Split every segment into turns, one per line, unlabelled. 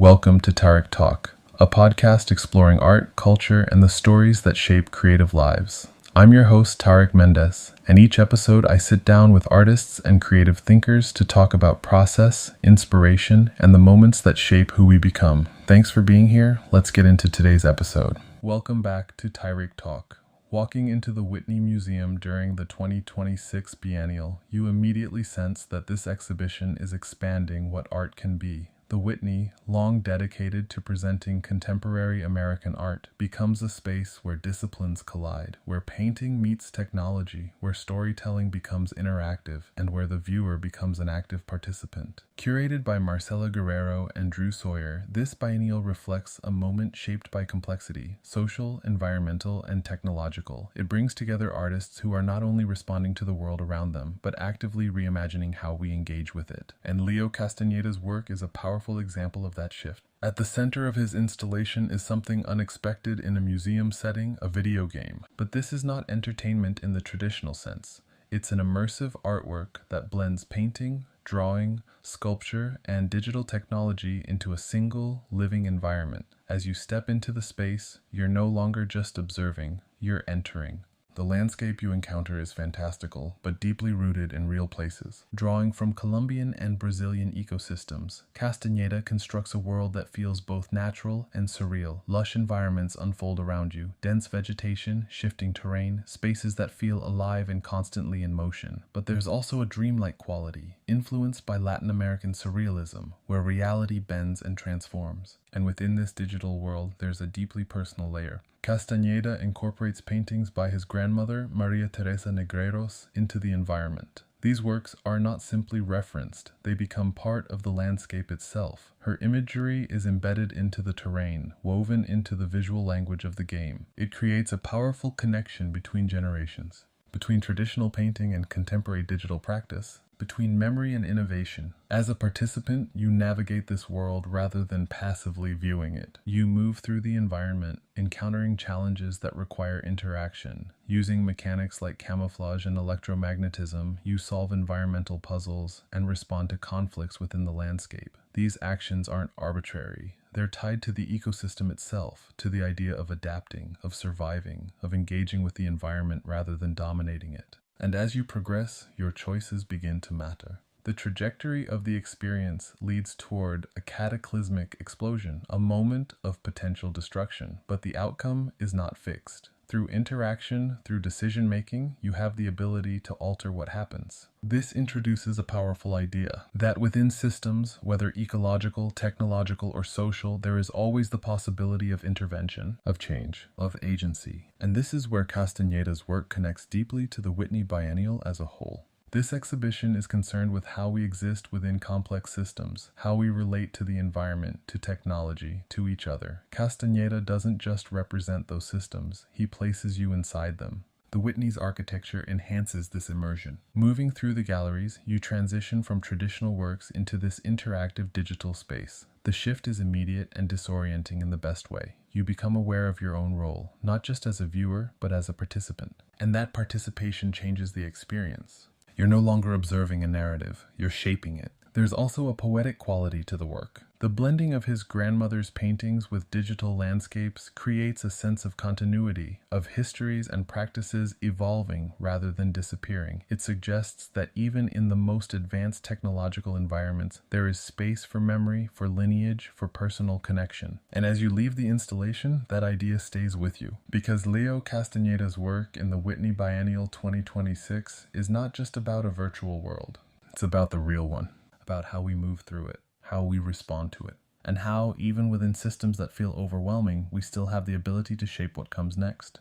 Welcome to Tarik Talk, a podcast exploring art, culture, and the stories that shape creative lives. I'm your host, Tarik Mendes, and each episode I sit down with artists and creative thinkers to talk about process, inspiration, and the moments that shape who we become. Thanks for being here. Let's get into today's episode. Welcome back to Tarik Talk. Walking into the Whitney Museum during the 2026 Biennial, you immediately sense that this exhibition is expanding what art can be. The Whitney, long dedicated to presenting contemporary American art, becomes a space where disciplines collide, where painting meets technology, where storytelling becomes interactive, and where the viewer becomes an active participant. Curated by Marcela Guerrero and Drew Sawyer, this biennial reflects a moment shaped by complexity, social, environmental, and technological. It brings together artists who are not only responding to the world around them, but actively reimagining how we engage with it. And Leo Castañeda's work is a powerful example of that shift. At the center of his installation is something unexpected in a museum setting, a video game. But this is not entertainment in the traditional sense. It's an immersive artwork that blends painting, drawing, sculpture, and digital technology into a single, living environment. As you step into the space, you're no longer just observing, you're entering. The landscape you encounter is fantastical, but deeply rooted in real places. Drawing from Colombian and Brazilian ecosystems, Castañeda constructs a world that feels both natural and surreal. Lush environments unfold around you, dense vegetation, shifting terrain, spaces that feel alive and constantly in motion. But there's also a dreamlike quality, influenced by Latin American surrealism, where reality bends and transforms. And within this digital world, there's a deeply personal layer. Castañeda incorporates paintings by his grandmother, Maria Teresa Negreiros, into the environment. These works are not simply referenced, they become part of the landscape itself. Her imagery is embedded into the terrain, woven into the visual language of the game. It creates a powerful connection between generations, between traditional painting and contemporary digital practice, between memory and innovation. As a participant, you navigate this world rather than passively viewing it. You move through the environment, encountering challenges that require interaction. Using mechanics like camouflage and electromagnetism, you solve environmental puzzles and respond to conflicts within the landscape. These actions aren't arbitrary. They're tied to the ecosystem itself, to the idea of adapting, of surviving, of engaging with the environment rather than dominating it. And as you progress, your choices begin to matter. The trajectory of the experience leads toward a cataclysmic explosion, a moment of potential destruction, but the outcome is not fixed. Through interaction, through decision-making, you have the ability to alter what happens. This introduces a powerful idea that within systems, whether ecological, technological, or social, there is always the possibility of intervention, of change, of agency. And this is where Castañeda's work connects deeply to the Whitney Biennial as a whole. This exhibition is concerned with how we exist within complex systems, how we relate to the environment, to technology, to each other. Castañeda doesn't just represent those systems, he places you inside them. The Whitney's architecture enhances this immersion. Moving through the galleries, you transition from traditional works into this interactive digital space. The shift is immediate and disorienting in the best way. You become aware of your own role, not just as a viewer, but as a participant. And that participation changes the experience. You're no longer observing a narrative, you're shaping it. There's also a poetic quality to the work. The blending of his grandmother's paintings with digital landscapes creates a sense of continuity, of histories and practices evolving rather than disappearing. It suggests that even in the most advanced technological environments, there is space for memory, for lineage, for personal connection. And as you leave the installation, that idea stays with you. Because Leo Castañeda's work in the Whitney Biennial 2026 is not just about a virtual world. It's about the real one, about how we move through it, how we respond to it, and how, even within systems that feel overwhelming, we still have the ability to shape what comes next.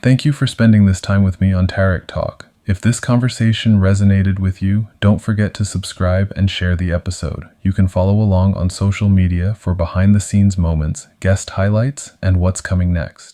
Thank you for spending this time with me on Tarik Talk. If this conversation resonated with you, don't forget to subscribe and share the episode. You can follow along on social media for behind-the-scenes moments, guest highlights, and what's coming next.